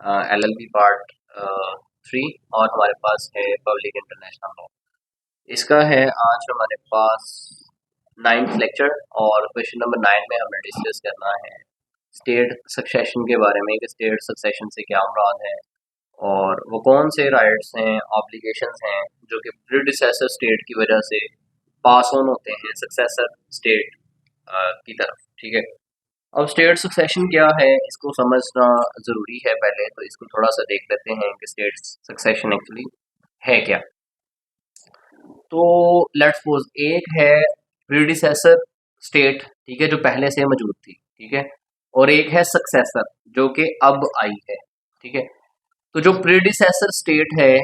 LLB part 3 और हमारे पास है पब्लिक इंटरनेशनल लॉ। इसका है आज हमारे पास 9th लेक्चर और क्वेश्चन नंबर 9 में हमें डिस्कस करना है स्टेट सक्सेशन के बारे में कि स्टेट सक्सेशन से क्या मुराद है और वो कौन से राइट्स हैं, ऑब्लिगेशंस हैं जो कि प्रीडिसेसर स्टेट की वजह से पास ऑन होते हैं सक्सेसर स्टेट की तरफ। ठीक है, अब स्टेट सक्सेशन क्या है इसको समझना ज़रूरी है। पहले तो इसको थोड़ा सा देख लेते हैं कि स्टेट सक्सेशन एक्चुअली है क्या। तो लेट्स सपोज एक है प्रीडिसेसर स्टेट, ठीक है, जो पहले से मौजूद थी, ठीक है, और एक है सक्सेसर जो कि अब आई है। ठीक है, तो जो प्रीडिसेसर स्टेट है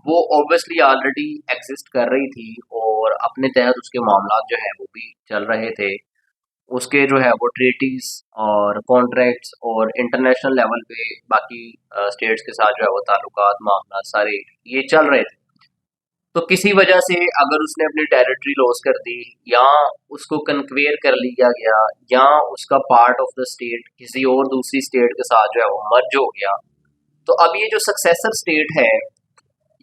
वो ऑब्वियसली ऑलरेडी एग्जिस्ट कर रही थी और अपने तहत उसके मामला जो है वो भी चल रहे थे। उसके जो है वो ट्रीटीज और कॉन्ट्रैक्ट्स और इंटरनेशनल लेवल पे बाकी स्टेट्स के साथ जो है वो ताल्लुकात मामला सारे ये चल रहे थे। तो किसी वजह से अगर उसने अपनी टेरिटरी लॉस कर दी या उसको कन्क्वेयर कर लिया गया या उसका पार्ट ऑफ द स्टेट किसी और दूसरी स्टेट के साथ जो है वो मर्ज हो गया, तो अब ये जो सक्सेसर स्टेट है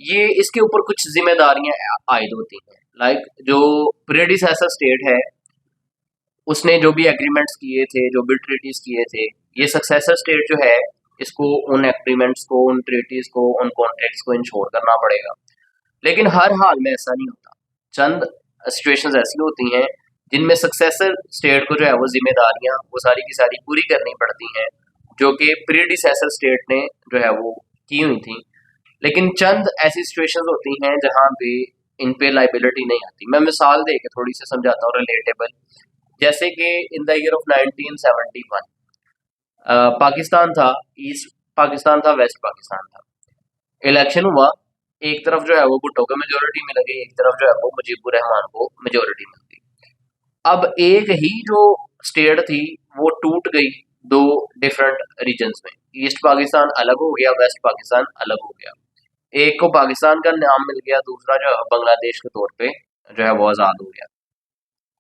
ये इसके ऊपर कुछ जिम्मेदारियां आयद होती हैं। लाइक जो प्रेडिसेसर स्टेट है उसने जो भी एग्रीमेंट्स किए थे, जो भी ट्रीटीज किए थे, ये सक्सेसर स्टेट जो है इसको उन एग्रीमेंट्स को, उन ट्रीटीज को, उन कॉन्ट्रैक्ट्स को इंश्योर करना पड़ेगा। लेकिन हर हाल में ऐसा नहीं होता। चंद सिचुएशंस ऐसी होती हैं जिनमें सक्सेसर स्टेट को जो है वो जिम्मेदारियां वो सारी की सारी पूरी करनी पड़ती हैं जो कि प्रीडिसेसर स्टेट ने जो है वो की हुई थी। लेकिन चंद ऐसी सिचुएशंस होती हैं जहां पे इन पे लाइबिलिटी नहीं आती। मैं मिसाल दे के थोड़ी सी समझाता हूँ रिलेटेबल। जैसे कि in the year of 1971 Pakistan था, ईस्ट पाकिस्तान था, वेस्ट पाकिस्तान था। इलेक्शन हुआ, एक तरफ जो है वो भुट्टो को मेजोरिटी मिल गई, एक तरफ जो है वो मुजीबुर रहमान को मेजोरिटी मिल गई। अब एक ही जो स्टेट थी वो टूट गई दो डिफरेंट रीजन्स में। ईस्ट पाकिस्तान अलग हो गया, वेस्ट पाकिस्तान अलग हो गया। एक को पाकिस्तान का नाम मिल गया, दूसरा जो है बांग्लादेश के तौर पे जो है वो आज़ाद हो गया।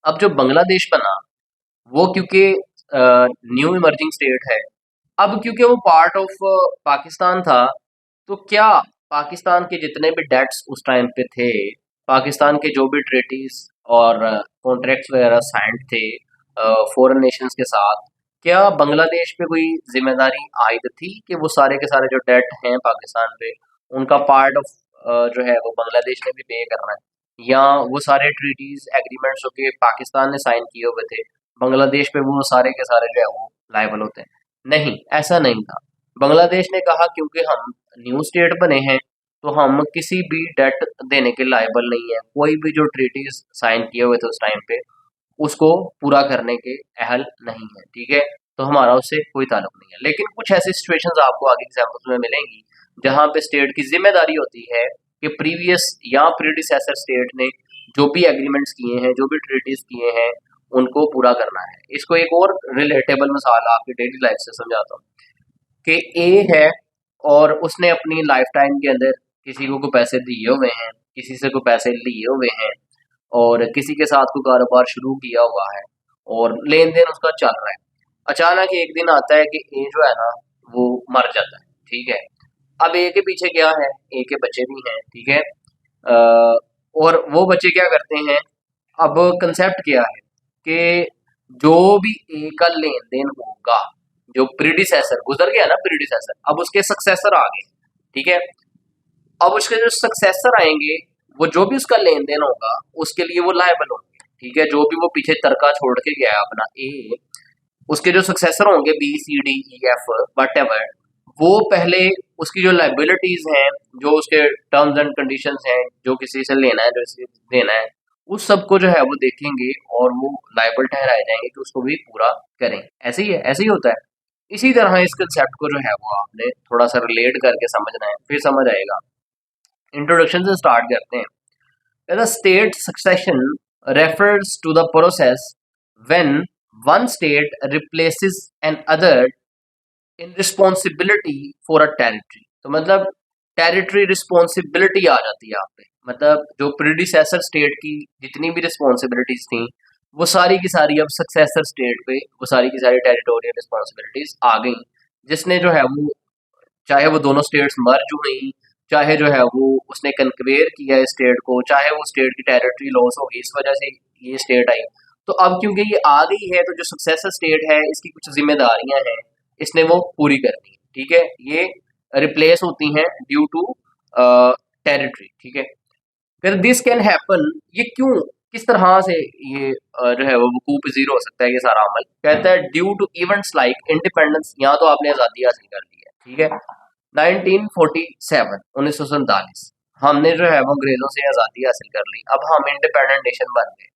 अब जो बांग्लादेश बना वो क्योंकि न्यू इमर्जिंग स्टेट है, अब क्योंकि वो पार्ट ऑफ पाकिस्तान था, तो क्या पाकिस्तान के जितने भी डेट्स उस टाइम पे थे, पाकिस्तान के जो भी ट्रीटीज और कॉन्ट्रैक्ट्स वगैरह साइंड थे फॉरेन नेशंस के साथ, क्या बांग्लादेश पे कोई जिम्मेदारी आयद थी कि वो सारे के सारे जो डेट हैं पाकिस्तान पे उनका पार्ट ऑफ जो है वो बांग्लादेश ने भी पे करना है, या वो सारे ट्रीटीज एग्रीमेंट्स जो कि पाकिस्तान ने साइन किए हुए थे बांग्लादेश पे वो सारे के सारे जो है वो लायबल होते हैं? नहीं, ऐसा नहीं था। बांग्लादेश ने कहा क्योंकि हम न्यू स्टेट बने हैं तो हम किसी भी डेट देने के लायबल नहीं है। कोई भी जो ट्रीटीज साइन किए हुए थे उस टाइम पे उसको पूरा करने के अहल नहीं है। ठीक है, तो हमारा उससे कोई ताल्लुक नहीं है। लेकिन कुछ ऐसी सिचुएशंस आपको आगे एग्जाम्पल्स में मिलेंगी जहां पे स्टेट की जिम्मेदारी होती है कि प्रीवियस या प्रीडिसेसर स्टेट ने जो भी एग्रीमेंट्स किए हैं, जो भी ट्रीटीज किए हैं, उनको पूरा करना है। इसको एक और रिलेटेबल मिसाल आपकी डेली लाइफ से समझाता हूँ कि ए है और उसने अपनी लाइफ टाइम के अंदर किसी को पैसे दिए हुए हैं, किसी से को पैसे लिए हुए हैं और किसी के साथ कोई कारोबार शुरू किया हुआ है और लेन देन उसका चल रहा है। अचानक एक दिन आता है कि ए जो है ना वो मर जाता है। ठीक है, अब ए के पीछे क्या है, ए के बच्चे भी हैं। ठीक है, और वो बच्चे क्या करते हैं, अब कंसेप्ट क्या है कि जो भी ए का लेन देन होगा, जो प्रीडिसेसर गुजर गया ना, प्रीडिसेसर, अब उसके सक्सेसर आ गए। ठीक है, अब उसके जो सक्सेसर आएंगे वो जो भी उसका लेन देन होगा उसके लिए वो लायबल होंगे। ठीक है, जो भी वो पीछे तरका छोड़ के गया अपना ए, उसके जो सक्सेसर होंगे B C D E F whatever, वो पहले उसकी जो लाइबिलिटीज हैं, जो उसके टर्म्स एंड कंडीशंस हैं, जो किसी से लेना है, जो किसी से देना है, उस सबको जो है वो देखेंगे और वो लाइबल ठहराए जाएंगे कि उसको भी पूरा करें। ऐसे ही है, ऐसे ही होता है। इसी तरह इस कंसेप्ट को जो है वो आपने थोड़ा सा रिलेट करके समझना है, फिर समझ आएगा। इंट्रोडक्शन से स्टार्ट करते हैं। The state succession refers to the process when one state replaces another in responsibility for a territory। तो मतलब टेरिटरी रिस्पॉन्सिबिलिटी आ जाती है यहाँ पे। मतलब जो प्रीडिसेसर स्टेट की जितनी भी रिस्पॉन्सिबिलिटीज थी वो सारी की सारी अब सक्सेसर स्टेट पे वो सारी की सारी टेरिटोरियल रिस्पॉन्सिबिलिटीज आ गई, जिसने जो है वो चाहे वो दोनों स्टेट्स मर्ज हुई, चाहे जो है वो उसने कन्क्वेयर किया है स्टेट को, चाहे वो स्टेट की टेरिटरी लॉस होगी, इस वजह से ये स्टेट आई। तो अब क्योंकि ये आ गई है, तो जो सक्सेसर स्टेट है इसकी कुछ जिम्मेदारियां हैं, इसने वो पूरी करनी है, ठीक है। ये रिप्लेस होती हैं ड्यू टू टेरिटरी, ठीक है। फिर दिस कैन हैपन, ये क्यों, किस तरह से ये जो है वो वकूफ पजीर हो सकता है ये सारा अमल, कहता है due to events like independence, यहाँ तो आपने आज़ादी हासिल कर ली है, ठीक है। 1947, 1947 हमने जो है वो अंग्रेजों से आज़ादी हासिल कर ली, अब हम इंडिपेंडेंट नेशन बन गए।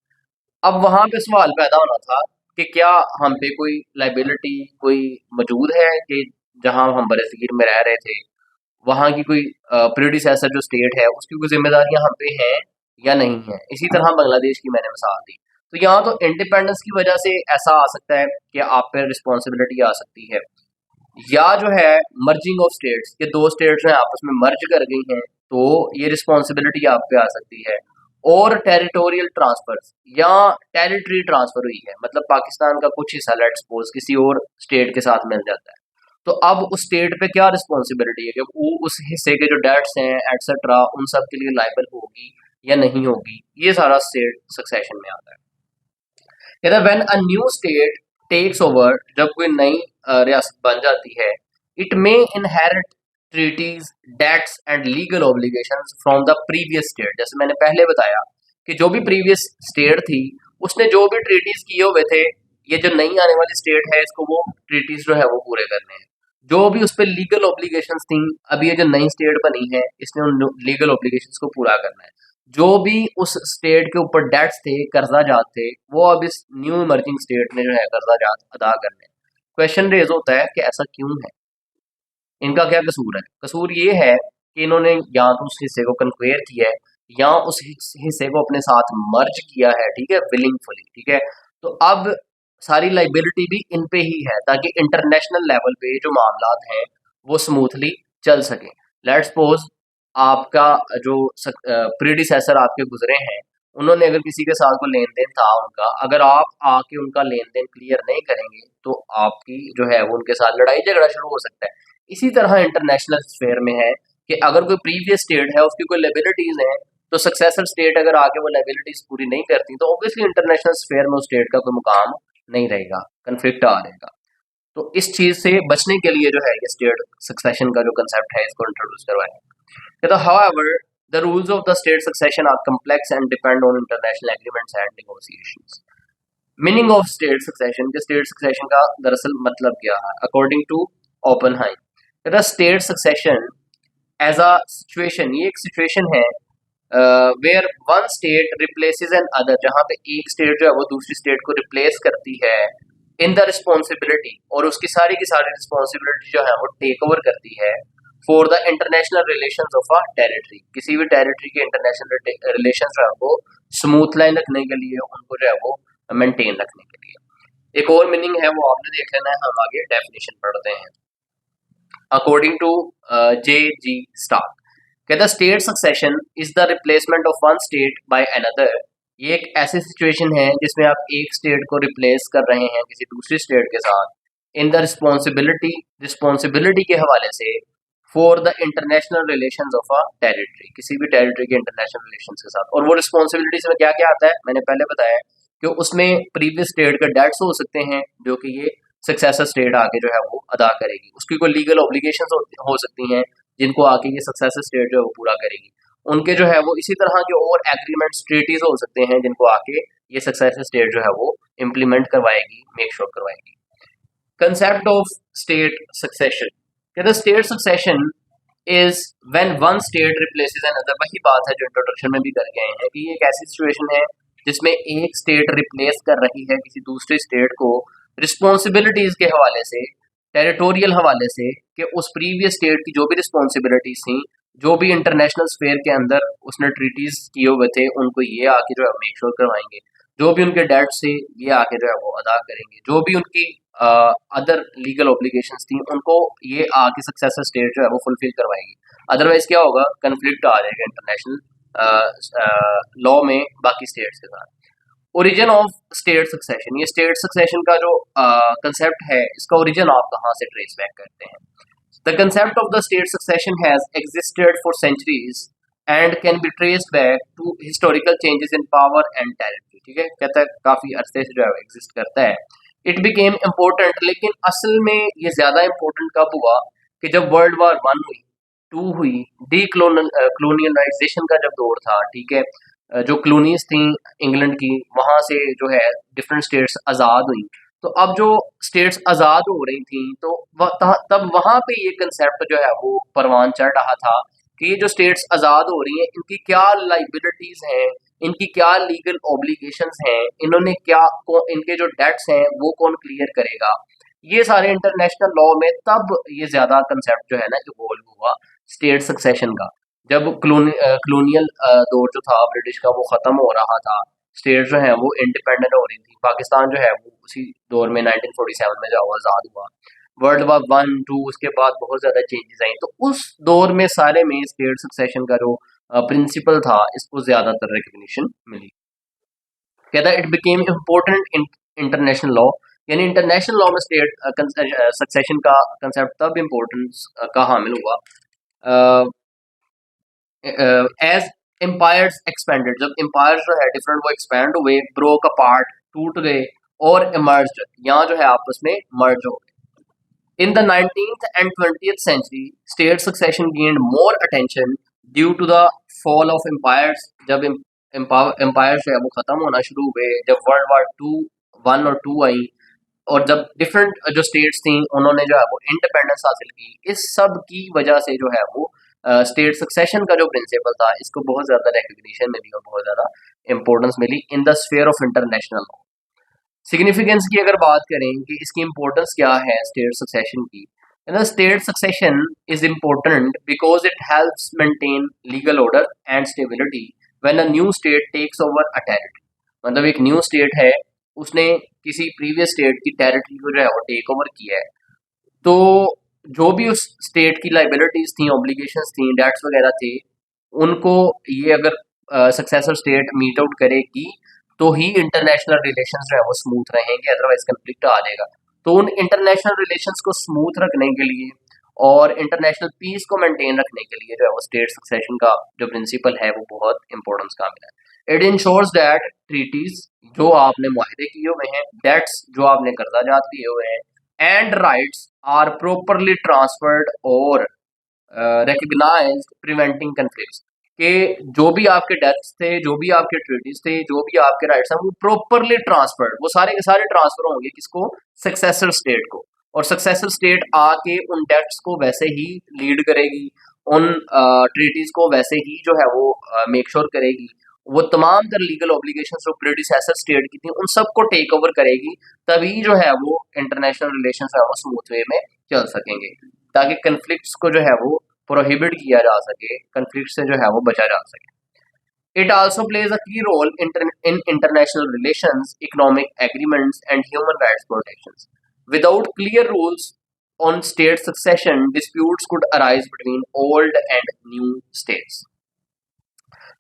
अब वहां पे सवाल पैदा होना था कि क्या हम पे कोई लाइबिलिटी कोई मौजूद है कि जहां हम बरसगीर में रह रहे थे, वहाँ की कोई प्रीडिसेसर जो स्टेट है उसकी कोई जिम्मेदारियां हम पे हैं या नहीं है। इसी तरह बांग्लादेश की मैंने मिसाल दी। तो यहाँ तो इंडिपेंडेंस की वजह से ऐसा आ सकता है कि आप पे रिस्पॉन्सिबिलिटी आ सकती है, या जो है मर्जिंग ऑफ स्टेट्स, ये दो स्टेट्स हैं आपस में मर्ज कर गई हैं, तो ये रिस्पॉन्सिबिलिटी आप पे आ सकती है। और टेरिटोरियल ट्रांसफर, या टेरिटरी ट्रांसफर हुई है, मतलब पाकिस्तान का कुछ हिस्सा लेट्स सपोज किसी और स्टेट के साथ मिल जाता है, तो अब उस स्टेट पे क्या रिस्पॉन्सिबिलिटी है कि वो उस हिस्से के जो डेट्स हैं एटसेट्रा उन सब के लिए लाइबल होगी या नहीं होगी, ये सारा स्टेट सक्सेशन में आता है। कहता है when a new state takes over, जब कोई नई रियासत बन जाती है, it may inherit treaties debts and legal obligations from the previous state. जैसे मैंने पहले बताया कि जो भी प्रीवियस स्टेट थी उसने जो भी ट्रीटीज किए हुए थे, ये जो नई आने वाली स्टेट है इसको वो ट्रीटीज जो है वो पूरे करने हैं। जो भी उस पर लीगल ऑब्लिगेशंस थी, अब ये जो नई स्टेट बनी है इसने उन लीगल ऑब्लिगेशंस को पूरा करना है। जो भी उस स्टेट के ऊपर डेट्स थे, कर्जा जात थे, वो अब इस न्यू इमर्जिंग स्टेट में जो है कर्जा जात अदा करने हैं। क्वेश्चन रेज होता है कि ऐसा क्यों है, इनका क्या कसूर है। कसूर ये है कि इन्होंने या तो उस हिस्से को कन्क्वेयर किया है, या उस हिस्से को अपने साथ मर्ज किया है, ठीक है, विलिंगफुली, ठीक है। तो अब सारी लाइबिलिटी भी इन पे ही है, ताकि इंटरनेशनल लेवल पे जो मामलात हैं वो स्मूथली चल सके। लेट्स सपोज आपका जो प्रीडिसेसर आपके गुजरे हैं, उन्होंने अगर किसी के साथ कोई लेन देन था उनका, अगर आप आके उनका लेन देन क्लियर नहीं करेंगे तो आपकी जो है वो उनके साथ लड़ाई झगड़ा शुरू हो सकता है। इसी तरह इंटरनेशनल स्फेयर में है कि अगर कोई प्रीवियस स्टेट है उसकी कोई लायबिलिटीज हैं, तो सक्सेसर स्टेट अगर आगे वो लायबिलिटीज पूरी नहीं करती तो ऑब्वियसली इंटरनेशनल स्फेयर में उस स्टेट का कोई मुकाम नहीं रहेगा, कन्फ्लिक्ट आ रहेगा। तो इस चीज से बचने के लिए जो है ये स्टेट सक्सेशन का जो कंसेप्ट है इसको इंट्रोड्यूस करवाया। कहता however the rules of the state succession are complex and depend on international agreements and negotiations. Meaning of state succession, के स्टेट सक्सेशन का दरअसल मतलब क्या है अकॉर्डिंग टू ओपनहाइम। कहता state succession as a situation, ये एक सिचुएशन है where one state replaces another, जहां पे एक स्टेट जो है वो दूसरी स्टेट को रिप्लेस करती है इन द रिस्पॉन्सिबिलिटी, और उसकी सारी की सारी रिस्पॉन्सिबिलिटी जो है वो टेक ओवर करती है for the international relations of a territory, किसी भी टेरिटरी के इंटरनेशनल रिलेशंस जो है वो स्मूथ लाइन रखने के लिए, उनको जो है वो मेंटेन रखने के लिए। एक और मीनिंग है वो आपने देख लेना है, हम आगे डेफिनेशन पढ़ते हैं। According to J G Stark, कहता state succession is the replacement of one state by another. ये एक ऐसी सिचुएशन है जिसमें आप एक स्टेट को रिप्लेस कर रहे हैं किसी दूसरी स्टेट के साथ इन द रिस्पॉन्सिबिलिटी, रिस्पॉन्सिबिलिटी के हवाले से for the international relations of a territory, किसी भी टेरिटरी के इंटरनेशनल रिलेशंस के साथ। और वो रिस्पॉन्सिबिलिटीज में क्या क्या आता है मैंने पहले बताया कि उसमें प्रीवियस स्टेट के डेट्स हो सकते हैं जो कि ये सक्सेसर स्टेट आके जो है वो अदा करेगी, उसकी कोई लीगल ऑब्लिगेशंस हो सकती हैं जिनको आके ये सक्सेसर स्टेट जो है वो पूरा करेगी, उनके जो है वो इसी तरह के और एग्रीमेंट्स ट्रीटीज हो सकते हैं जिनको आके ये सक्सेसर स्टेट जो है वो इम्प्लीमेंट करवाएगी, मेक श्योर करवाएगी। कंसेप्ट ऑफ स्टेट सक्सेशन, कहते state succession is when one state replaces another. वही बात है जो इंट्रोडक्शन में भी करके आए हैं कि ये एक ऐसी सिचुएशन है जिसमें एक स्टेट रिप्लेस कर रही है किसी दूसरी स्टेट को रिस्पॉन्सिबिलिटीज के हवाले से, टेरिटोरियल हवाले से, कि उस प्रीवियस स्टेट की जो भी रिस्पॉन्सिबिलिटीज थी, जो भी इंटरनेशनल स्फेयर के अंदर उसने ट्रीटीज किए हुए थे, उनको ये आके जो है मेक श्योर करवाएंगे, जो भी उनके डेट से ये आके जो है वो अदा करेंगे, जो भी उनकी अदर लीगल ऑब्लिगेशंस थी उनको ये आके सक्सेसर स्टेट जो है वो फुलफिल करवाएगी। अदरवाइज क्या होगा, कन्फ्लिक्ट आ जाएगा इंटरनेशनल लॉ में बाकी स्टेट्स के साथ। ओरिजिन ऑफ स्टेट सक्सेशन, ये स्टेट सक्सेशन का जो कंसेप्ट है इसका ओरिजिन आप कहाँ से ट्रेस बैक करते हैं। The concept of the state succession has existed for centuries and can be traced back to historical changes in power and territory. ठीक है, कहता है काफी अरसे से जो है एग्जिस्ट करता है. इट बिकेम इम्पोर्टेंट, लेकिन असल में ये ज्यादा इम्पोर्टेंट कब हुआ कि जब वर्ल्ड वॉर 1 हुई, 2 हुई, डी क्लोनियलाइजेशन का जब दौर था. ठीक है, जो कॉलोनीज थी इंग्लैंड की, वहां से जो है डिफरेंट स्टेट्स आज़ाद हुई. तो अब जो स्टेट्स आज़ाद हो रही थी तो तब वहां पे ये कंसेप्ट जो है वो परवान चढ़ रहा था कि ये जो स्टेट्स आज़ाद हो रही हैं इनकी क्या लाइबिलिटीज हैं, इनकी क्या लीगल ऑब्लिगेशंस हैं, इन्होंने क्या इनके जो डेट्स हैं वो कौन क्लियर करेगा. ये सारे इंटरनेशनल लॉ में तब ये ज्यादा कंसेप्ट जो है ना इवॉल्व हुआ स्टेट सक्सेशन का. जब कॉलोनियल दौर जो था ब्रिटिश का वो खत्म हो रहा था, स्टेट जो है वो इंडिपेंडेंट हो रही थी. पाकिस्तान जो है वो उसी दौर में 1947 में जो आज़ाद हुआ. वर्ल्ड वॉर 1, 2 उसके बाद बहुत ज्यादा चेंजेस आई. तो उस दौर में सारे में स्टेट सक्सेशन का जो प्रिंसिपल था इसको ज्यादातर रिकग्निशन मिली. कहता है it became important international law, यानी इंटरनेशनल लॉ में स्टेट सक्सेशन का कंसेप्ट तब इम्पोर्टेंस का हामिल हुआ एज एम्पायर्स एक्सपेंडेड. जब एम्पायर जो है डिफरेंट वो एक्सपैंड हुए, ब्रोक अपार्ट, टूट गए, और इमर्ज्ड, यहाँ जो है आपस में मर्ज हो गए. In the 19th and 20th century, state succession gained more attention due to the fall of empires. जब एम्पायर जो है वो खत्म होना शुरू हुए, जब वर्ल्ड वॉर 2, 1 और 2 आई, और जब डिफरेंट जो स्टेट्स थी उन्होंने जो है वो इंडिपेंडेंस हासिल की. इस सब की वजह से जो है वो स्टेट सक्सेशन का जो प्रिंसिपल था इसको बहुत ज्यादा रिकग्निशन मिली और बहुत ज्यादा इंपॉर्टेंस मिली in the sphere of international law. Significance की अगर बात करें कि इसकी इंपॉर्टेंस क्या है स्टेट सक्सेशन की, state succession is important because it helps maintain legal order and stability when a new state takes over a territory. मतलब एक न्यू स्टेट है, उसने किसी प्रीवियस स्टेट की टेरिटरी को जो है वो टेक ओवर किया है, तो जो भी उस स्टेट की लाइबिलिटीज थी, ऑब्लिगेशंस थी, डेट्स वगैरह थे, उनको ये अगर सक्सेसर स्टेट मीट आउट करेगी तो ही इंटरनेशनल रिलेशंस जो है वो स्मूथ रहेंगे, अदरवाइज कंफ्लिक्ट आ जाएगा. तो उन इंटरनेशनल रिलेशंस को स्मूथ रखने के लिए और इंटरनेशनल पीस को मेंटेन रखने के लिए जो है वो स्टेट सक्सेशन का जो प्रिंसिपल है वो बहुत इंपॉर्टेंस का मिला है. इट इंश्योर्स दैट ट्रीटीज जो आपने मुआहदे किए हुए हैं, डेट्स जो आपने कर्जा जात किए हुए हैं, and rights are properly transferred और रिकग्नाइज्ड, प्रिवेंटिंग कन्फ्लिक्ट्स. कि जो भी आपके डेट्स थे, जो भी आपके ट्रीटीज थे, जो भी आपके राइट्स हैं वो प्रॉपरली ट्रांसफर्ड, वो सारे के सारे ट्रांसफर होंगे किसको? सक्सेसर स्टेट को. और सक्सेसर स्टेट आके उन डेट्स को वैसे ही लीड करेगी, उन ट्रीटीज को वैसे ही जो है वो मेक श्योर करेगी, वो तमाम तर लीगल ऑब्लिगेशंस जो प्रेडिसेसर स्टेट की थी उन सबको टेक ओवर करेगी. तभी जो है वो इंटरनेशनल रिलेशंस है वो स्मूथ वे में चल सकेंगे, ताकि कन्फ्लिक्ट्स को जो है वो प्रोहिबिट किया जा सके, कन्फ्लिक्ट से जो है वो बचा जा सके. It also plays a key role in international relations, economic agreements, and human rights protections. Without clear rules on state succession, disputes could arise between old and new states.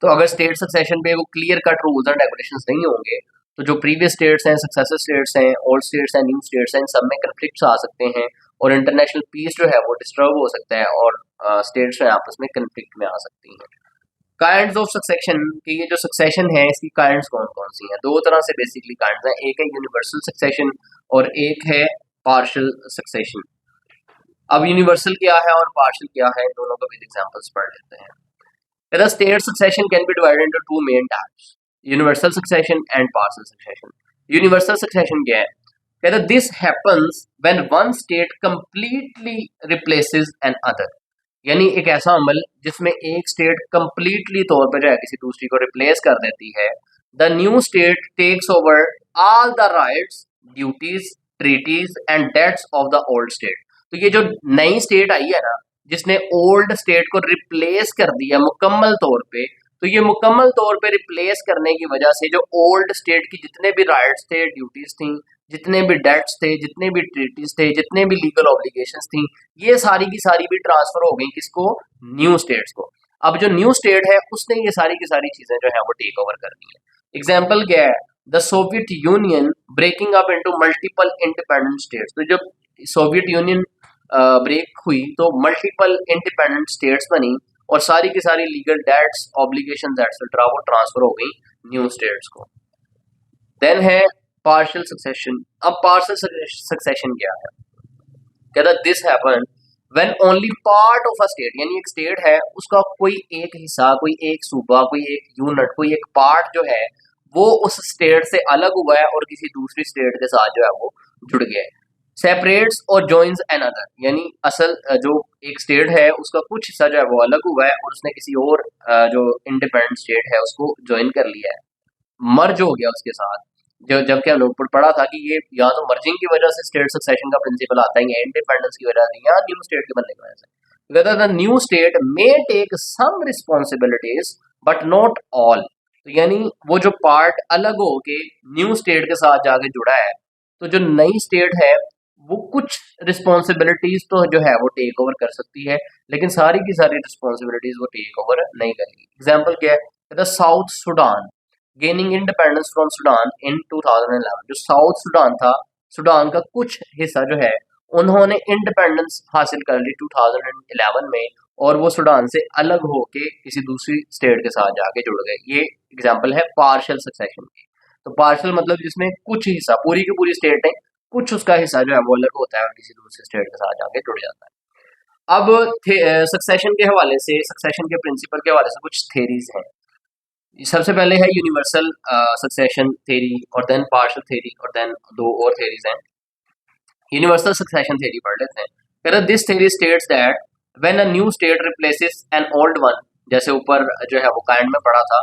तो अगर स्टेट सक्सेशन पे वो clear cut rules and regulations नहीं होंगे तो जो previous states हैं, successor states हैं, ओल्ड स्टेट्स हैं, न्यू स्टेट्स हैं, इन सब में कन्फ्लिक्ट्स आ सकते हैं और इंटरनेशनल पीस जो है वो डिस्टर्ब हो सकता है और स्टेट्स जो है आपस में कन्फ्लिक्ट में आ सकती हैं. काइंड्स ऑफ सक्सेशन की, ये जो सक्सेशन है इसकी काइंड्स कौन कौन सी हैं? दो तरह से बेसिकली काइंड्स हैं, एक है यूनिवर्सल सक्सेशन और एक है पार्शियल सक्सेशन. अब यूनिवर्सल क्या है और पार्शियल क्या है, दोनों का भी एग्जांपल्स पढ़ लेते हैं. The state succession can be divided into two main types: universal succession and partial succession. Universal succession क्या है? कहता है this happens when one state completely replaces another. यानी एक ऐसा अमल जिसमें एक स्टेट कंप्लीटली तौर पर जो है किसी दूसरी को रिप्लेस कर देती है. The new state takes over all the rights, duties, treaties and debts of the old state. तो ये जो नई स्टेट आई है ना, जिसने ओल्ड स्टेट को रिप्लेस कर दिया मुकम्मल तौर पे, तो ये मुकम्मल तौर पे रिप्लेस करने की वजह से जो ओल्ड स्टेट की जितने भी राइट्स थे, ड्यूटीज थी, जितने भी डेट्स थे, जितने भी ट्रीटीज थे, जितने भी लीगल ऑब्लिगेशंस थी, ये सारी की सारी भी ट्रांसफर हो गई किसको? न्यू स्टेट्स को. अब जो न्यू स्टेट है उसने ये सारी की सारी चीजें जो है वो टेक ओवर करनी है. एग्जाम्पल क्या है? The Soviet Union breaking up into multiple independent states. तो जब सोवियत यूनियन ब्रेक हुई तो मल्टीपल इंडिपेंडेंट स्टेट्स बनी और सारी की सारी लीगल डेट्स ऑब्लिगेशन एटसेट्रा वो ट्रांसफर हो गई न्यू स्टेट्स को। देन है पार्शियल सक्सेशन। अब पार्शियल सक्सेशन क्या है? कहता this happen when only part of a state, यानी एक स्टेट है उसका कोई एक हिस्सा, कोई एक सूबा, कोई एक यूनिट, कोई एक पार्ट जो है वो उस स्टेट से अलग हुआ है और किसी दूसरी स्टेट के साथ जो है वो जुड़ गया है। सेपरेट्स और जॉइंस अनदर, यानी असल जो एक स्टेट है उसका कुछ हिस्सा जो है वो अलग हुआ है और उसने किसी और जो इंडिपेंडेंट स्टेट है उसको ज्वाइन कर लिया है, मर्ज हो गया उसके साथ। जो जबकि हम लोग पढ़ा था कि ये या तो मर्जिंग की वजह से स्टेट सक्सेशन का प्रिंसिपल आता है या इंडिपेंडेंस की वजह से या न्यू स्टेट के बनने की वजह से। Whether the new state may take some responsibilities but not all, तो यानी वो जो पार्ट अलग हो के न्यू स्टेट के साथ जाके जुड़ा है तो जो नई स्टेट है वो कुछ रिस्पॉन्सिबिलिटीज तो जो है वो टेक ओवर कर सकती है, लेकिन सारी की सारी रिस्पॉन्सिबिलिटीज वो टेक ओवर नहीं करेगी। एग्जाम्पल क्या है? South Sudan gaining independence from Sudan in 2011। जो साउथ सुडान था, सुडान का कुछ हिस्सा जो है उन्होंने इंडिपेंडेंस हासिल कर ली 2011 में और वो सुडान से अलग होके किसी दूसरी स्टेट के साथ जाके जुड़ गए। ये एग्जांपल है पार्शियल सक्सेशन की। तो पार्शियल मतलब जिसमें कुछ हिस्सा, पूरी की पूरी स्टेट है, कुछ उसका हिस्सा जो है वो अलग होता है और किसी दूसरी स्टेट के साथ जाके जुड़ जाता है। अब सक्सेशन के हवाले से, सक्सेशन के प्रिंसिपल के हवाले से कुछ थेरीज हैं। सबसे पहले है यूनिवर्सल सक्सेशन थ्योरी और देन पार्शियल थ्योरी और देन दो और थ्योरीज हैं। यूनिवर्सल सक्सेशन थ्योरी पढ़ लेते हैं। कहता this theory states that when a new state replaces an old one, जैसे ऊपर जो है वो काइंड में पढ़ा था,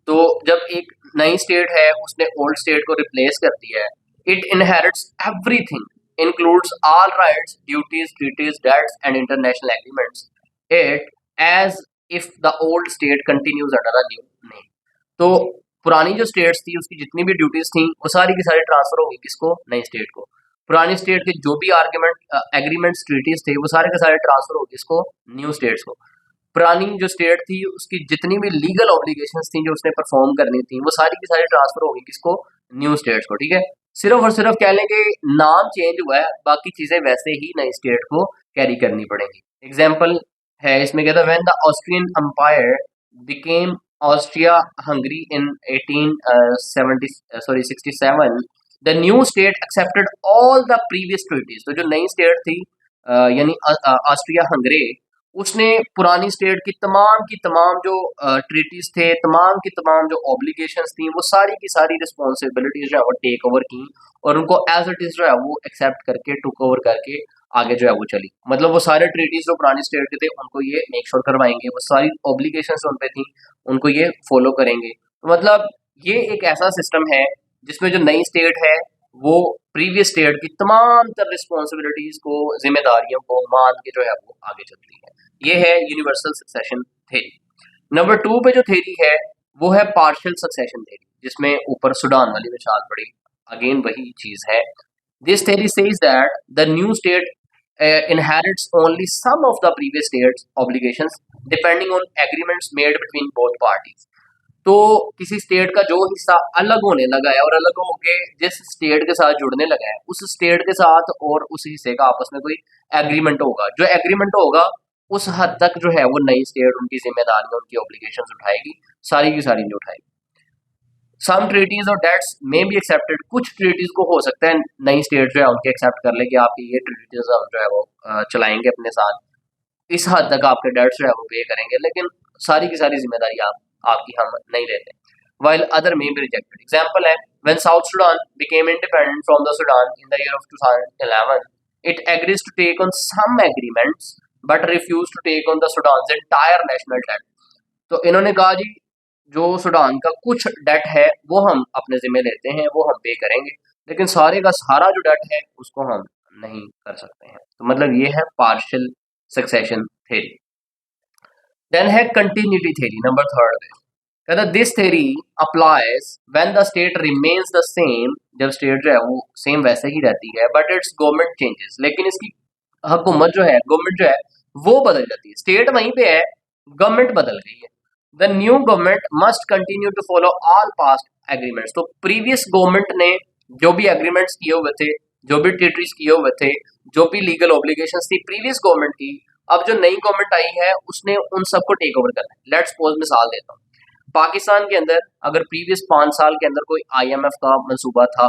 तो जब एक नई स्टेट है उसने ओल्ड स्टेट को रिप्लेस करती है, it inherits everything includes all rights, duties, treaties, debts and international agreements it as if the old state continues under the new name. तो पुरानी जो स्टेट्स थी उसकी जितनी भी ड्यूटीज थी वो सारी की सारी ट्रांसफर होगी किसको? नई स्टेट को। पुरानी स्टेट के जो भी आर्ग्यूमेंट एग्रीमेंट्स ट्रीटीज थे वो सारे के सारे ट्रांसफर होगी किसको? न्यू स्टेट्स को। पुरानी जो स्टेट थी उसकी जितनी भी लीगल ऑब्लिगेशंस थी जो उसने परफॉर्म करनी थी वो सारी की सारी ट्रांसफर होगी किसको? न्यू स्टेट्स को। ठीक है, सिर्फ और सिर्फ कह लें कि नाम चेंज हुआ है, बाकी चीजें वैसे ही नई स्टेट को कैरी करनी पड़ेंगी। एग्जाम्पल है इसमें कहता है when the Austrian empire became Austria Hungary in 1867, the new state accepted all the previous treaties. तो जो नई स्टेट थी यानी ऑस्ट्रिया हंगरी, उसने पुरानी स्टेट की तमाम जो ट्रीटीज थे, तमाम की तमाम जो ऑब्लिगेशंस थी वो सारी की सारी रिस्पॉन्सिबिलिटीज जो है वो टेक ओवर की और उनको एज इट इज जो है वो एक्सेप्ट करके, टुक ओवर करके आगे जो है वो चली। मतलब वो सारे ट्रीटीज जो पुरानी स्टेट के थे उनको ये मेक श्योर करवाएंगे, वो सारी ऑब्लिगेशंस उन पे थी उनको ये फॉलो करेंगे। तो मतलब ये एक ऐसा सिस्टम है जिसमें जो नई स्टेट है वो प्रीवियस स्टेट की तमाम तर रिस्पॉन्सिबिलिटीज को, जिम्मेदारियों को मान के जो है वो आगे चलती है। ये है यूनिवर्सल सक्सेशन थ्योरी। नंबर 2 पे जो थ्योरी है वो है पार्शियल सक्सेशन थ्योरी, जिसमें ऊपर सुडान वाली मिसाल पड़ी, अगेन वही चीज है। This theory says that the new state inherits only some of the previous state's obligations depending on agreements made between both parties। तो किसी स्टेट का जो हिस्सा अलग होने लगा है और अलग होके जिस स्टेट के साथ जुड़ने लगा है उस स्टेट के साथ और उस हिस्से का आपस में कोई एग्रीमेंट होगा, जो एग्रीमेंट होगा उस हद तक जो है वो नई स्टेट उनकी जिम्मेदारियां, उनकी ऑब्लिगेशंस उठाएगी, सारी की सारी नहीं उठाएगी। सम ट्रीटीज और डेट्स में बी एक्सेप्टेड, कुछ ट्रीटीज को हो सकता है नई स्टेट जो है उनके एक्सेप्ट कर ले कि आपकी ये ट्रीटीज हम जो है वो चलाएंगे अपने साथ, इस हद तक आपके डेट्स जो है वो पे करेंगे, लेकिन सारी की सारी जिम्मेदारी आपकी हम नहीं लेते। while other may be rejected। Example है when South Sudan became independent from the Sudan in the year of 2011, it agrees to take on some agreements but refused to take on the Sudan's entire national debt। तो इन्होंने कहा जी जो Sudan का कुछ date है वो हम अपने जिम्मे लेते हैं, वो हम पे करेंगे, लेकिन सारे का सारा जो डेट है उसको हम नहीं कर सकते हैं। तो मतलब ये है पार्शियल सक्सेशन थ्योरी। देन है कंटिन्यूटी थ्योरी, नंबर 3 पे कहता this theory applies when the state remains the same, जब स्टेट जो है वो सेम वैसे ही रहती है, बट इट्स गवर्नमेंट चेंजेस, लेकिन इसकी हुकूमत जो है, गवर्नमेंट जो है वो बदल जाती है। स्टेट वहीं पे है, गवर्नमेंट बदल गई है। The new government must continue to follow all past agreements. तो प्रीवियस गवर्नमेंट ने जो भी एग्रीमेंट्स किए हुए थे जो भी टेरिटरीज किए हुए थे, जो भी लीगल ऑब्लिगेशंस थी प्रीवियस गवर्नमेंट की, अब जो नई गवर्नमेंट आई है उसने उन सबको टेक ओवर करना है। लेट्स सपोज मिसाल देता हूँ, पाकिस्तान के अंदर अगर प्रीवियस 5 साल के अंदर कोई IMF का मंसूबा था,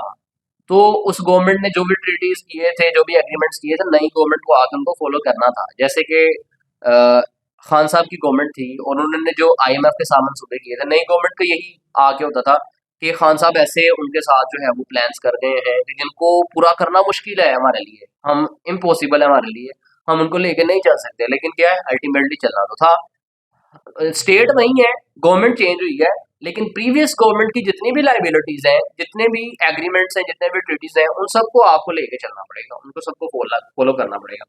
तो उस गवर्नमेंट ने जो भी ट्रीटीज किए थे, जो भी एग्रीमेंट्स किए थे, नई गवर्नमेंट को आकर उनको फॉलो करना था। जैसे कि खान साहब की गवर्नमेंट थी और उन्होंने जो IMF के साथ मंसूबे किए थे, नई गवर्नमेंट को यही आके होता था कि खान साहब ऐसे उनके साथ जो है वो प्लान्स कर रहे हैं कि जिनको पूरा करना मुश्किल है हमारे लिए, हम इम्पॉसिबल है हमारे लिए, हम उनको लेके नहीं चल सकते। लेकिन क्या है, अल्टीमेटली चलना तो था। स्टेट वही है, गवर्नमेंट चेंज हुई है, लेकिन प्रीवियस गवर्नमेंट की जितनी भी लाइबिलिटीज हैं, जितने भी एग्रीमेंट्स हैं, जितने भी ट्रीटीज हैं, उन सबको आपको लेके चलना पड़ेगा, उनको सबको फॉलो करना पड़ेगा।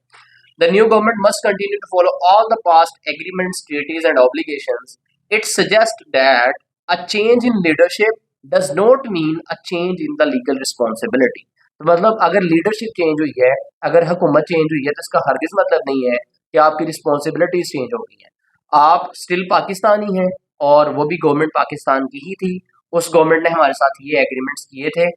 The new government must continue to follow all the past agreements, treaties and obligations. It suggest that a change in leadership does not mean a change in the legal responsibility. तो मतलब अगर leadership change हुई है, अगर हुकूमत change हुई है, तो इसका हरगिज मतलब नहीं है कि आपकी रिस्पॉन्सिबिलिटीज चेंज हो गई हैं। आप स्टिल पाकिस्तानी हैं और वो भी गवर्नमेंट पाकिस्तान की ही थी। उस गवर्नमेंट ने हमारे साथ ये एग्रीमेंट्स किए थे।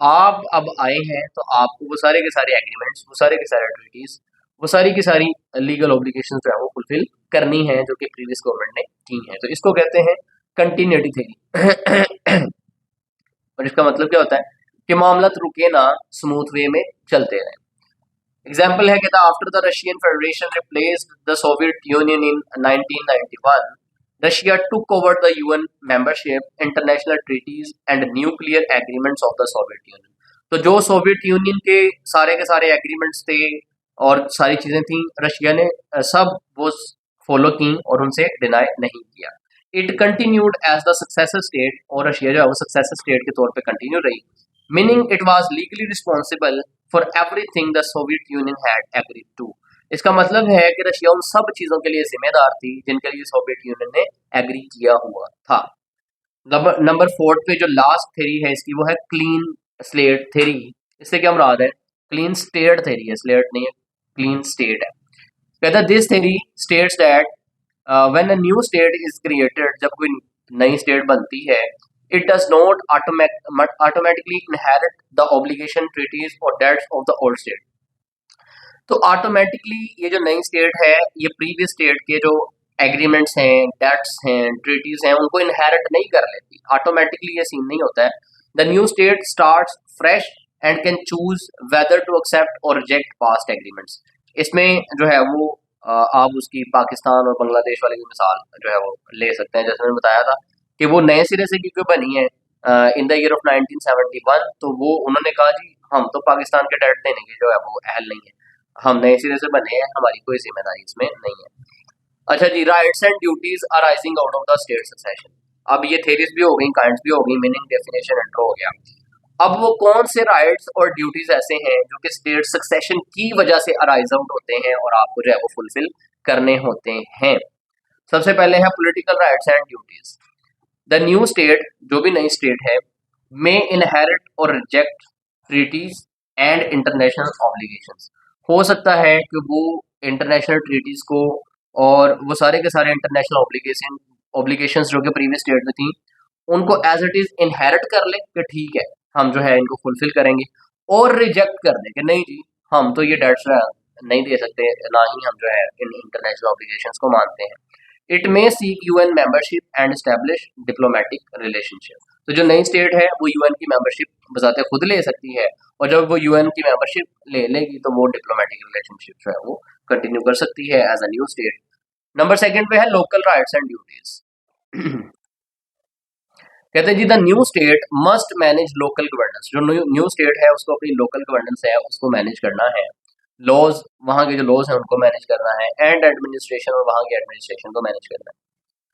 आप अब आए हैं तो आपको वो सारे के सारे एग्रीमेंट्स, वो सारे के सारे ट्रीटीज, वो सारी की सारी लीगल ऑब्लिगेशंस जो है वो फुलफिल करनी है, जो कि प्रीवियस गवर्नमेंट ने की हैं। तो इसको कहते हैं कंटिन्यूटी थ्योरी। और इसका मतलब क्या होता है कि मामला रुके ना, स्मूथ वे में चलते रहे। एग्जाम्पल है कि after the Russian federation replaced the Soviet Union in 1991, Russia took over the UN membership, international treaties and nuclear agreements of the Soviet Union. तो जो सोवियत यूनियन के सारे एग्रीमेंट्स थे और सारी चीजें थी, रशिया ने सब वो फॉलो की और उनसे डिनाई नहीं किया। It continued as the successor state, और रशिया जो है वो सक्सेसर स्टेट के तौर पे कंटिन्यू रही, meaning it was legally responsible for everything the Soviet Union had agreed to. इसका मतलब है कि रशिया उन सब चीजों के लिए जिम्मेदार थी जिनके लिए सोवियत यूनियन ने एग्री किया हुआ था। नंबर 4 पे जो लास्ट थ्योरी है इसकी, वो है क्लीन स्लेट थ्योरी। इससे क्या मुराद है? क्लीन स्टेट थ्योरी है, स्लेट नहीं है, क्लीन स्टेट है। कहता है this theory states that when a new state is created, जब कोई नई स्टेट बनती है, it does not automatically inherit the obligation, treaties और debts of the old state. तो ऑटोमेटिकली ये जो नई स्टेट है, ये प्रीवियस स्टेट के जो एग्रीमेंट्स हैं, डेट्स हैं, ट्रीटीज हैं, उनको इनहेरिट नहीं कर लेती। ऑटोमेटिकली ये सीन नहीं होता है। The new state starts fresh and can choose whether to accept और रिजेक्ट पास्ट एग्रीमेंट्स। इसमें जो है वो आप उसकी पाकिस्तान और बांग्लादेश वाली की मिसाल जो है वो ले सकते हैं। जैसे मैंने बताया था कि वो नए सिरे से क्योंकि बनी है इन द ईयर ऑफ 1971, तो वो उन्होंने कहा जी हम तो पाकिस्तान के डेट देने के जो है वो अहल नहीं है, हम नए सिरे से बने हैं, हमारी कोई जिम्मेदारी इसमें नहीं है। अच्छा जी, rights and duties arising out of the state succession. अब ये थेरीज भी हो गई, काइंड्स भी हो गई, मीनिंग डेफिनेशन इंट्रो हो गया। अब वो कौन से राइट्स और ड्यूटीज ऐसे हैं जो कि स्टेट सक्सेशन की वजह से अराइज आउट होते हैं और आपको जो है वो फुलफिल करने होते हैं? सबसे पहले है political rights and duties. The new state, जो भी नई स्टेट है, मे इनहेरिट और reject treaties and international obligations. हो सकता है कि वो इंटरनेशनल ट्रीटीज को और वो सारे के सारे इंटरनेशनल ऑब्लिगेशंस जो कि प्रीवियस स्टेट में थी, उनको एज इट इज इनहेरिट कर ले कि ठीक है हम जो है इनको फुलफिल करेंगे, और रिजेक्ट कर दे कि नहीं जी हम तो ये डेट्स नहीं दे सकते, ना ही हम जो है इन इंटरनेशनल ऑब्लिगेशंस को मानते हैं। It may seek UN membership and establish diplomatic relationship. तो जो नई स्टेट है वो UN की मेंबरशिप बजाते खुद ले सकती है, और जब वो UN की मेंबरशिप ले लेगी तो वो डिप्लोमेटिक रिलेशनशिप जो है वो कंटिन्यू कर सकती है as a new state. Number 2 पे है लोकल राइट्स एंड ड्यूटीज। कहते हैं जी the new state must manage local governance. जो न्यू स्टेट है उसको अपनी लोकल गवर्नेंस है उसको मैनेज करना है, लॉज वहाँ के जो लॉज हैं उनको मैनेज करना है, एंड एडमिनिस्ट्रेशन, और वहाँ की एडमिनिस्ट्रेशन को मैनेज करना है।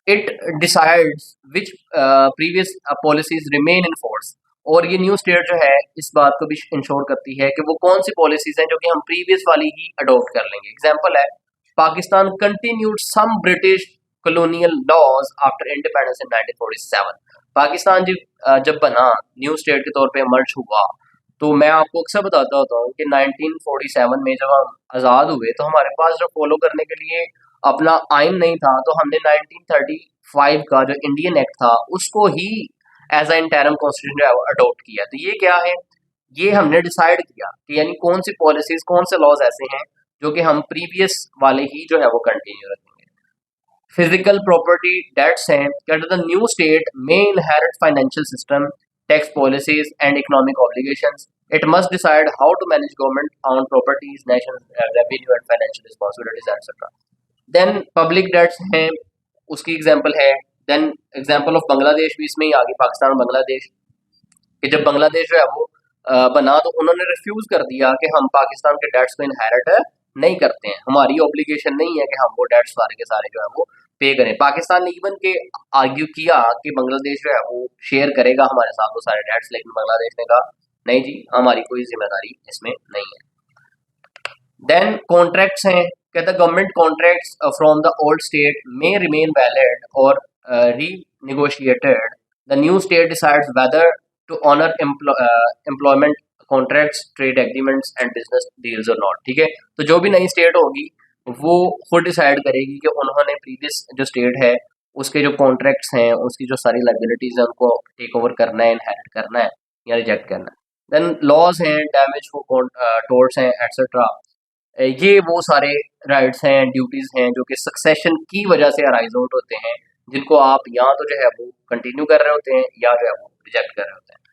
It decides which previous policies remain in force. और ये न्यू स्टेट जो है इस बात को भी इंश्योर करती है कि वो कौन सी पॉलिसीज हैं जो कि हम प्रीवियस वाली ही अडॉप्ट कर लेंगे। एग्जाम्पल है, Pakistan continued some British colonial laws after independence in 1947। Pakistan जब बना, न्यू स्टेट के तौर पे मर्ज हुआ, तो मैं आपको अक्सर बताता होता हूँ कि 1947 में जब हम आज़ाद हुए तो हमारे पास जो फॉलो करने के लिए अपना आइन नहीं था, तो हमने 1935 का जो इंडियन एक्ट था उसको ही एज अ इंटरिम कॉन्स्टिट्यूशन जो है अडॉप्ट किया। तो ये क्या है ये हमने डिसाइड किया कि यानी कौन सी पॉलिसीज, कौन से लॉज ऐसे हैं जो कि हम प्रीवियस वाले ही जो है वो कंटिन्यू रखेंगे। फिजिकल प्रॉपर्टी डेट्स हैं कि the new state may inherit financial system, tax policies and economic obligations. It must decide how to manage government on properties, national revenue and financial responsibilities etcetera. Then public debts हैं, उसकी example है। Then example of Bangladesh भी इसमें ही आ गई, पाकिस्तान और बांग्लादेश। कि जब बांग्लादेश जो है वो बना तो उन्होंने रिफ्यूज कर दिया कि हम पाकिस्तान के डेट्स को इनहेरिट नहीं करते हैं, हमारी ऑब्लिगेशन नहीं है कि हम वो डेट्स सारे के सारे जो है वो पे करें। पाकिस्तान ने इवन के आर्ग्यू किया कि बांग्लादेश जो है वो शेयर करेगा हमारे साथ वो सारे डेट्स, लेकिन बांग्लादेश ने कहा नहीं जी, हमारी कोई जिम्मेदारी इसमें नहीं है। देन कॉन्ट्रैक्ट्स हैं, कहता है government contracts from the old state may remain valid और renegotiated. The new state decides whether to honour employment contracts, trade agreements and business deals और नॉट। ठीक है, तो जो भी नई स्टेट होगी वो खुद डिसाइड करेगी कि उन्होंने प्रीवियस जो स्टेट है उसके जो कॉन्ट्रैक्ट्स हैं, उसकी जो सारी लायबिलिटीज है उनको टेक ओवर करना है, इनहेरिट करना है या रिजेक्ट करना है। देन लॉज हैं, डैमेज फॉर टोर्ट्स हैं एटसेट्रा। ये वो सारे राइट्स हैं, ड्यूटीज हैं जो कि सक्सेशन की वजह से अराइज आउट होते हैं, जिनको आप या तो जो है वो कंटिन्यू कर रहे होते हैं या जो है वो रिजेक्ट कर रहे होते हैं।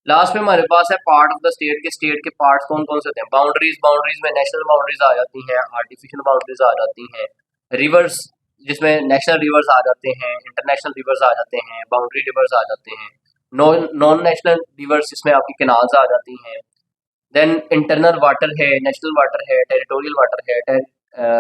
लास्ट में हमारे पास है पार्ट ऑफ द स्टेट के स्टेट के पार्ट्स कौन कौन से होते हैं। बाउंड्रीज, बाउंड्रीज में नेशनल बाउंड्रीज आ जाती हैं, आर्टिफिशियल बाउंड्रीज आ जाती हैं। रिवर्स, जिसमें नेशनल रिवर्स आ जाते हैं, इंटरनेशनल रिवर्स आ जाते हैं, बाउंड्री रिवर्स आ जाते हैं। नॉन नेशनल रिवर्स जिसमें आपकी कैनाल्स आ जाती हैं। देन इंटरनल वाटर है, नेशनल वाटर है, टेरिटोरियल वाटर है,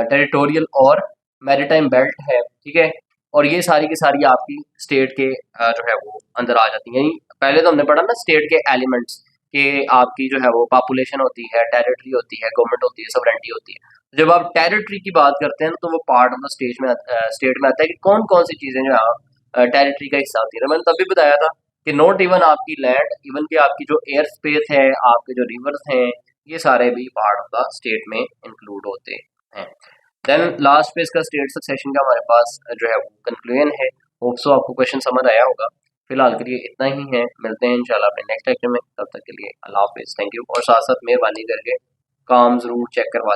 टेरिटोरियल और मैरीटाइम बेल्ट है। ठीक है, और ये सारी की सारी आपकी स्टेट के जो है वो अंदर आ जाती हैं। पहले तो हमने पढ़ा ना स्टेट के एलिमेंट्स कि आपकी जो है वो पॉपुलेशन होती है, टेरिटरी होती है, गवर्नमेंट होती है, सॉवरेनिटी होती है। जब आप टेरिटरी की बात करते हैं तो वो पार्ट ऑफ द स्टेट में आता है कि कौन कौन सी चीज़ें जो है टेरिटरी का हिस्सा होती है। तो मैंने तभी बताया था कि नॉट इवन आपकी लैंड, इवन कि आपकी जो एयर स्पेस है, आपके जो रिवर्स हैं, ये सारे भी पार्ट ऑफ द स्टेट में इंक्लूड होते हैं। देन लास्ट पे इसका स्टेट सक्सेशन का हमारे पास जो है वो कंक्लूजन है। होप सो आपको क्वेश्चन समझ आया होगा। फिलहाल के लिए इतना ही है, मिलते हैं इंशाल्लाह अपने नेक्स्ट लेक्चर में। तब तक के लिए अल्लाह हाफिज़, थैंक यू। और साथ साथ मेहरबानी करके काम ज़रूर चेक करवा